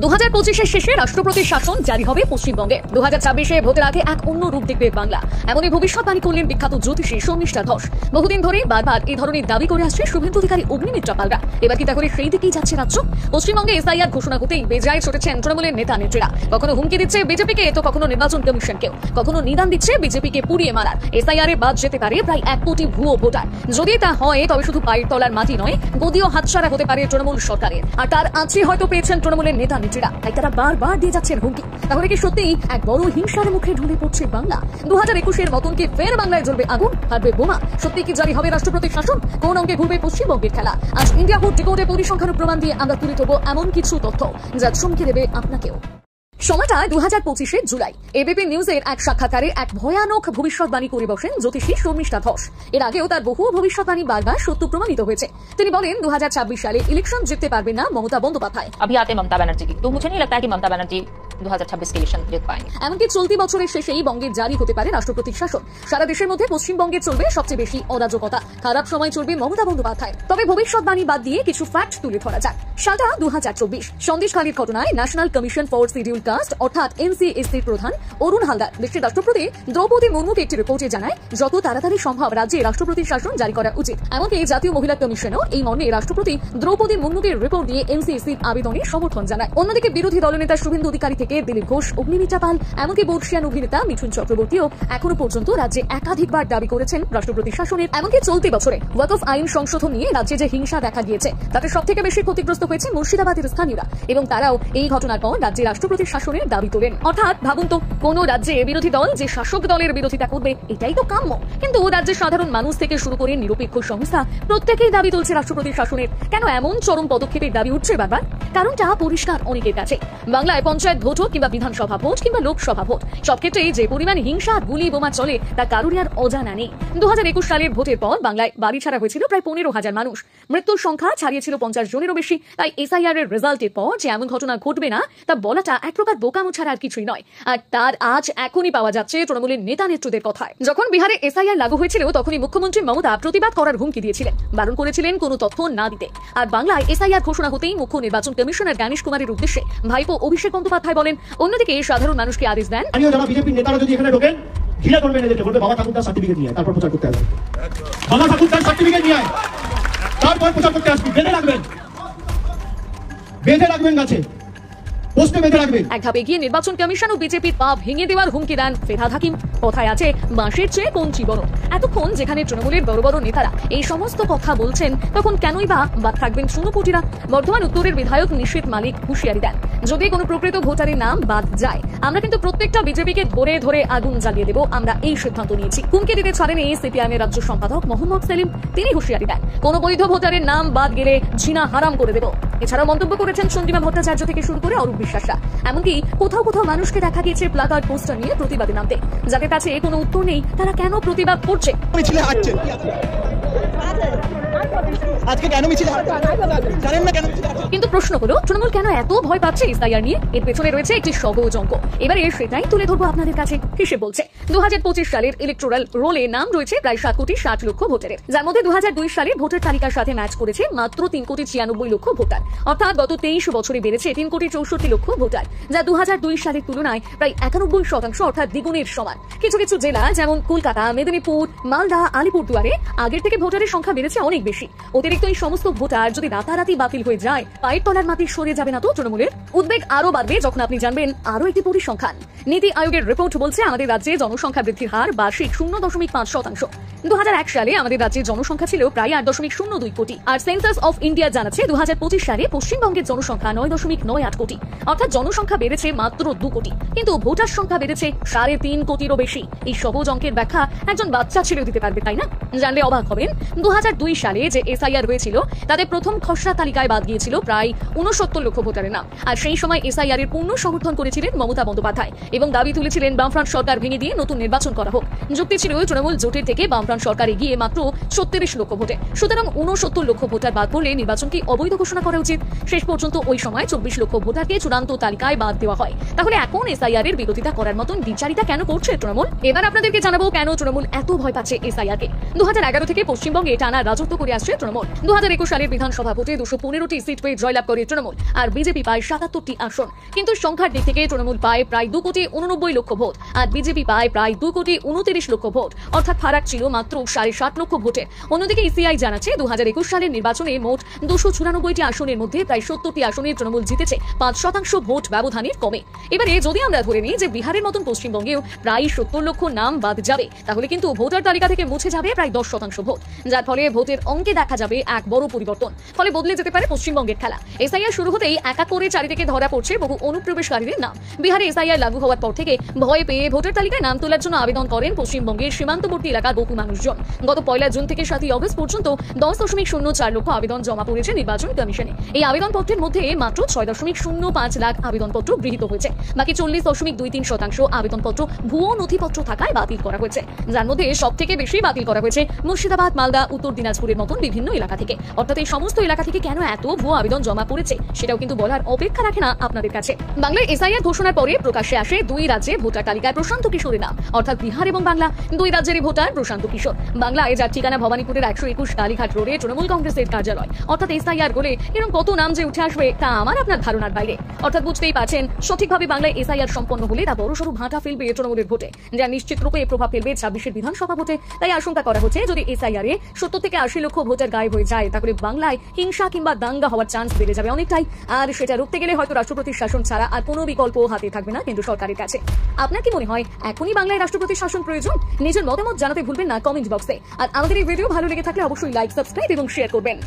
2025-এর শেষে রাষ্ট্রপতির শাসন জারি হবে পশ্চিমবঙ্গে। 2026-এ ভোটের আগে এক অন্য রূপ দেখবে বাংলা, এমনই ভবিষ্যৎবাণী করলেন বিখ্যাত জ্যোতিষী শর্মিষ্ঠা ধস। বহুদিন ধরে বারবার এই ধরনের দাবি করে আসছে শুভেন্দু অধিকারী, অগ্নিমিত্রা পালরা। এবার কি তাহলে সেই দিকেই যাচ্ছে রাজ্য? পশ্চিমবঙ্গে এসআইআর ঘোষণা হতেই বেজায় ছুটেছেন তৃণমূলের নেতা নেত্রীরা। কখনো হুমকি দিচ্ছে বিজেপিকে, তো কখনো নির্বাচন কমিশনকেও, কখনো নিদান দিচ্ছে বিজেপিকে পুড়িয়ে মারার। এসআইআর এ বাদ যেতে পারে প্রায় 1 কোটি ভুয়ো ভোটার। যদি তা হয় তবে শুধু পায়ের তলার মাটি নয়, গদিও হাতছাড়া হতে পারে তৃণমূল সরকারের। আর তার আঁচড়ে হয়তো পেয়েছেন তৃণমূলের নেতা নেত্রীরা, তাই তারা বারবার দিয়ে যাচ্ছেন হুমকি। তাহলে কি সত্যিই এক বড় হিংসার মুখে ঢলে পড়ছে বাংলা? 2021-এর মতন কি ফের বাংলায় জ্বলবে আগুন, হারবে বোমা? সত্যি কি জারি হবে রাষ্ট্রপতির শাসন? কোন অঙ্কে ঘুরবে পশ্চিমবঙ্গের খেলা? আজ ইন্ডিয়া ভোট ডিকোডে পরিসংখ্যান প্রমাণ দিয়ে আমরা তুলে ধরবো এমন কিছু তথ্য যা চমকে দেবে আপনাকেও। সময়টা 2025-এর জুলাই। এবিপি নিউজের এক সাক্ষাৎকারে এক ভয়ানক ভবিষ্যৎবাণী করে বসেন জ্যোতিষী শর্মিষ্ঠা ধস। এর আগেও তার বহু ভবিষ্যৎবাণী বারবার সত্য প্রমাণিত হয়েছে। তিনি বলেন 2026 সালে ইলেকশন জিততে পারবে না মমতা বন্দ্যোপাধ্যায়। अभी आते ममता बनर्जी की, तो मुझे नहीं लगता है कि ममता बनर्जी 2026 के इलेक्शन जीत पाएंगे। এমনকি চলতি বছরের শেষেই বঙ্গে জারি হতে পারে রাষ্ট্রপতির শাসন। সারা দেশের মধ্যে পশ্চিমবঙ্গে চলবে সবচেয়ে বেশি অরাজকতা, খারাপ সময় চলবে মমতা বন্দ্যোপাধ্যায়। তবে ভবিষ্যৎবাণী বাদ দিয়ে কিছু ফ্যাক্ট তুলে ধরা যাক। সালটা 2024। সন্দেশখালীর ঘটনায় National Commission for Scheduled Caste অর্থাৎ এনসিএসসির প্রধান অরুণ হালদার দেশের রাষ্ট্রপতি দ্রৌপদী মুর্মুকে একটি রিপোর্টে জানায় যত তাড়াতাড়ি সম্ভব রাজ্যে রাষ্ট্রপতির শাসন জারি করা উচিত। এমনকি জাতীয় মহিলা কমিশনও এই মর্মে রাষ্ট্রপতি দ্রৌপদী মুর্মুকে রিপোর্ট দিয়ে এনসিএসসির আবেদনে সমর্থন জানায়। অন্যদিকে বিরোধী দলনেতা শুভেন্দু অধিকারী থেকে দিলীপ ঘোষ, অগ্নিমিত্রা পাল, এমনকি বর্ষিয়ান অভিনেতা মিঠুন চক্রবর্তীও এখনো পর্যন্ত রাজ্যে একাধিকবার দাবি করেছেন রাষ্ট্রপতির শাসনের। এমনকি চলতি বছরে ওয়াকফ আইন সংশোধন নিয়ে রাজ্যে যে হিংসা দেখা গিয়েছে তাতে সবথেকে বেশি ক্ষতিগ্রস্ত হয়েছে মুর্শিদাবাদের স্থানীয়রা, এবং তারাও এই ঘটনার পর রাজ্যে রাষ্ট্রপতির শাসনের দাবি তোলেন। অর্থাৎ ভাবুন তো, কোন রাজ্যে বিরোধী দল যে শাসক দলের বিরোধিতা করবে এটাই তো কাম্য, কিন্তু রাজ্যের সাধারণ মানুষ থেকে শুরু করে নিরপেক্ষ সংস্থা প্রত্যেকেই দাবি তুলছে রাষ্ট্রপতির শাসনের। কেন এমন চরম পদক্ষেপের দাবি উঠছে বারবার? কারণটা পরিষ্কার অনেকের কাছে। বাংলায় পঞ্চায়েত ভোট হোক কিংবা বিধানসভা ভোট কিংবা লোকসভা ভোট, সব ক্ষেত্রেই যে পরিমাণ হিংসা, গুলি বোমা চলে তা কারোরই আর অজানা নেই। 2021 সালের ভোটের পর বাংলায় বাড়ি ছাড়া হয়েছিল প্রায় 15,000 মানুষ। মৃত্যুর সংখ্যা ছাড়িয়েছিল 50 জনেরও বেশি। তাই এসআইআর এর রেজাল্টের পর যে এমন ঘটনা ঘটবে না তা বলাটা এক প্রকার বোকামো ছাড়া আর কিছুই নয়। আর তার আজ এখনই পাওয়া যাচ্ছে তৃণমূলের নেতা নেত্রীদের কথায়। যখন বিহারে এসআইআর লাগু হয়েছিল তখনই মুখ্যমন্ত্রী মমতা প্রতিবাদ করার হুমকি দিয়েছিলেন, বারণ করেছিলেন কোনো তথ্য না দিতে। আর বাংলায় এসআইআর ঘোষণা হতেই মুখ্য নির্বাচন কমিশনার জ্ঞানেশ কুমারের উদ্দেশ্যে ভাইপো অভিষেক বন্দ্যোপাধ্যায় বলেন। অন্যদিকে সাধারণ মানুষকে আদেশ দেন, যারা বিজেপি নেতারা যদি এখানে ঢোকেন ঘিরে করবেন, এদেরকে বলবে বাবা ঠাকুরদার সার্টিফিকেট নিয়ে তারপর প্রচার করতে আসবে। বাবা ঠাকুরদার সার্টিফিকেট নিয়ে তারপর প্রচার করতে আসবে। বেঁধে রাখবেন গাছে, পোস্টে বেঁধে রাখবেন। এক ধাপ এগিয়ে নির্বাচন কমিশন ও বিজেপির পা ভেঙে দেওয়ার হুমকি দেন ফেরহাদ হাকিম। কথায় আছে বাঁশের চেয়ে কঞ্চি বড়। এতক্ষণ যেখানে তৃণমূলের বড় বড় নেতারা এই সমস্ত কথা বলছেন, তখন কেনই বা বাদ থাকবেন শুনোপুটিরা? বর্ধমান উত্তরের বিধায়ক নিশীথ মালিক হুঁশিয়ারি দেন, যদি কোনো প্রকৃত ভোটারের নাম বাদ যায় আমরা কিন্তু প্রত্যেকটা বিজেপিকে ধরে ধরে আগুন জ্বালিয়ে দেবো, আমরা এই সিদ্ধান্ত নিয়েছি। হুমকি দিতে ছাড়েন এই সিপিআইএম এর রাজ্য সম্পাদক মোহাম্মদ সেলিম। তিনি হুঁশিয়ারি দেন, কোনো বৈধ ভোটারের নাম বাদ গেলে ঝিনা হারাম করে দেব। এছাড়াও মন্তব্য করেছেন চন্দ্রিমা ভট্টাচার্য থেকে শুরু করে অরূপ বিশ্বাসরা। এমনকি কোথাও কোথাও মানুষকে দেখা গিয়েছে প্লাকার্ড পোস্টার নিয়ে প্রতিবাদে নামতে। যাদের কাছে কোনো উত্তর নেই তারা কেন প্রতিবাদ করছে? কিন্তু প্রশ্ন হলো, তৃণমূল কেন এত ভয় পাচ্ছে এসআইআর নিয়ে? এর পেছনে রয়েছে একটি সহজ অঙ্ক। এবারে সেটাই তুলে ধরবো আপনাদের কাছে। হিসেব বলছে 2025 সালের ইলেকটোরাল রোলে নাম রয়েছে প্রায় 7,60,00,000 ভোটারের, যার মধ্যে 2002 সালের ভোটার তালিকার সাথে ম্যাচ করেছে মাত্র 3,96,00,000 ভোটার। অর্থাৎ গত 23 বছরে বেড়েছে 3,64,00,000 ভোটার, যা 2002 সালের তুলনায় প্রায় 91% অর্থাৎ দ্বিগুণের সমান। কিছু কিছু জেলা যেমন কলকাতা, মেদিনীপুর, মালদা, আলিপুরদুয়ারে আগের থেকে ভোটারের সংখ্যা বেড়েছে অনেক বেশি। অতিরিক্ত এই সমস্ত ভোটার যদি রাতারাতি বাতিল হয়ে যায়, পায়ের তলার মাটি সরে যাবে না তো তৃণমূলের? উদ্বেগ আরো বাড়বে যখন আপনি জানবেন আরো একটি পরিসংখ্যান। নীতি আয়োগের রিপোর্ট বলছে আমাদের রাজ্যে জনসংখ্যা বৃদ্ধির হার বার্ষিক 0.5%। 2001 সালে আমাদের রাজ্যের জনসংখ্যা ছিল প্রায় 8.02 কোটি। আর সেন্সাস অফ ইন্ডিয়া জানাচ্ছে 2025 সালে পশ্চিমবঙ্গের জনসংখ্যা 9.98 কোটি। অর্থাৎ জনসংখ্যা বেড়েছে মাত্র 2 কোটি, কিন্তু ভোটার সংখ্যা বেড়েছে 3.5 কোটিরও বেশি। এই সহজ অঙ্কের ব্যাখ্যা একজন বাচ্চা ছেলেও দিতে পারবে, তাই না? জানলে অবাক হবেন, 2002 সালে যে এসআইআর হয়েছিল তাতে প্রথম খসড়া তালিকায় বাদ গিয়েছিল প্রায় 69 লক্ষ ভোটারের নাম। আর সেই সময় এসআইআর এর পূর্ণ সমর্থন করেছিলেন মমতা বন্দ্যোপাধ্যায় এবং দাবি তুলেছিলেন বামফ্রন্ট সরকার ভেঙে দিয়ে নতুন নির্বাচন করা হোক। যুক্তি ছিল তৃণমূল জোটের থেকে বামফ্রন্ট সরকার এগিয়ে মাত্র 36 লক্ষ ভোটে, সুতরাং 69 লক্ষ ভোটার বাদ পড়লে নির্বাচনকে অবৈধ ঘোষণা করা উচিত। শেষ পর্যন্ত ওই সময় 24 লক্ষ ভোটারকে চূড়ান্ত তালিকায় বাদ দেওয়া হয়। তাহলে এখন এসআইআর এর বিরোধিতা করার মতন বিচারিতা কেন করছে তৃণমূল? এবার আপনাদেরকে জানাবো কেন তৃণমূল এত ভয় পাচ্ছে এসআইআর কে। 2011 থেকে পশ্চিমবঙ্গে টানা রাজত্ব করে আসছে তৃণমূল। 2021 সালের বিধানসভা ভোটে 215টি সিট পেয়ে জয়লাভ করে তৃণমূল, আর বিজেপি পায় 77টি আসন। কিন্তু সংখ্যার দিক থেকে তৃণমূল পায় প্রায় 2,89 লক্ষ ভোট, আর বিজেপি পায় প্রায় 2,29 লক্ষ ভোট, অর্থাৎ ফারাক ছিল মাত্র 7.5 লক্ষ ভোটে। অন্যদিকে ইসিআই জানাচ্ছে 2021 সালের নির্বাচনে মোট 294টি আসনের মধ্যে প্রায় 70টি আসনে তৃণমূল জিতেছে 5% ভোট ব্যবধানের কমে। এবারে যদি আমরা ধরে নিই যে বিহারের মতন পশ্চিমবঙ্গেও প্রায় 70 লক্ষ নাম বাদ যাবে, তাহলে কিন্তু ভোটার তালিকা থেকে মুছে যাবে প্রায় 10% ভোট, যার ফলে ভোটের অঙ্কে দেখা যাবে এক বড় পরিবর্তন। ফলে বদলে যেতে পারে পশ্চিমবঙ্গের খেলা। এসআইআর শুরু হতেই এক এক করে চারিদিকে ধরা পড়ছে বহু অনুপ্রবেশকারীদের নাম। বিহারে এসআইআর লাগু হওয়ার পর থেকে ভয় পেয়ে ভোটার তালিকায় নাম তোলার জন্য আবেদন করেন পশ্চিমবঙ্গের সীমান্তবর্তী এলাকার বহু মানুষজন। গত 1 জুন থেকে 7 আগস্ট পর্যন্ত 10.04 লক্ষ আবেদন জমা পড়েছে নির্বাচন কমিশনে। এই আবেদনপত্রের মধ্যে মাত্র 6.05 লাখ আবেদনপত্র গৃহীত হয়েছে। বাকি 40.23% আবেদনপত্র ভুয়ো নথিপত্র থাকায় বাতিল করা হয়েছে, যার মধ্যে সবথেকে বেশি বাতিল করা হয়েছে মুর্শিদাবাদ, মালদা, উত্তর দিনাজপুরের মতন বিভিন্ন এলাকা থেকে। অর্থাৎ এই সমস্ত এলাকা থেকে কেন এত ভুয়ো আবেদন জমা পড়েছে সেটাও কিন্তু বলার অপেক্ষা রাখে না আপনাদের কাছে। বাংলায় এসআইআর ঘোষণার পরে প্রকাশ্যে আসে 2 রাজ্যে ভোটার তালিকায় প্রশান্ত কিশোরের নাম, অর্থাৎ বিহার এবং বাংলা 2 রাজ্যেরই ভোটার প্রশান্ত কিশোর। বাংলায় যার ঠিকানা ভবানীপুরের 121 কালীঘাট রোডে তৃণমূল কংগ্রেসের কার্যালয়। অর্থাৎ এসআইআর বলে এরকম কত নাম যে উঠে আসবে তা আমার আপনার ধারণার বাইরে। অর্থাৎ বুঝতেই পারছেন সঠিকভাবে বাংলায় এসআইআর সম্পন্ন হলে তা বড়সড় ভাটা ফেলবে তৃণমূলের ভোটে, যা নিশ্চিত রূপে প্রভাব ফেলবে 26 বিধানসভা ভোটে। তাই আশঙ্কা করা হচ্ছে যদি এসআইআর এ 70 থেকে 80 লক্ষ ভোটার গায়েব হয়ে যায়, তাহলে বাংলায় হিংসা কিংবা দাঙ্গা হওয়ার চান্স বেড়ে যাবে অনেকটাই। আর সেটা রুখতে গেলে হয়তো রাষ্ট্রপতির শাসন ছাড়া আর কোনো বিকল্প হাতে থাকবে না কিন্তু সরকারের কাছে। আপনার কি মনে হয় এখনই বাংলায় রাষ্ট্রপতির শাসন প্রয়োজন? নিজের মতামত জানাতে ভুলবেন না কমেন্ট বক্সে। আর আমাদের এই ভিডিও ভালো লেগে থাকলে অবশ্যই লাইক, সাবস্ক্রাইব এবং শেয়ার করবেন।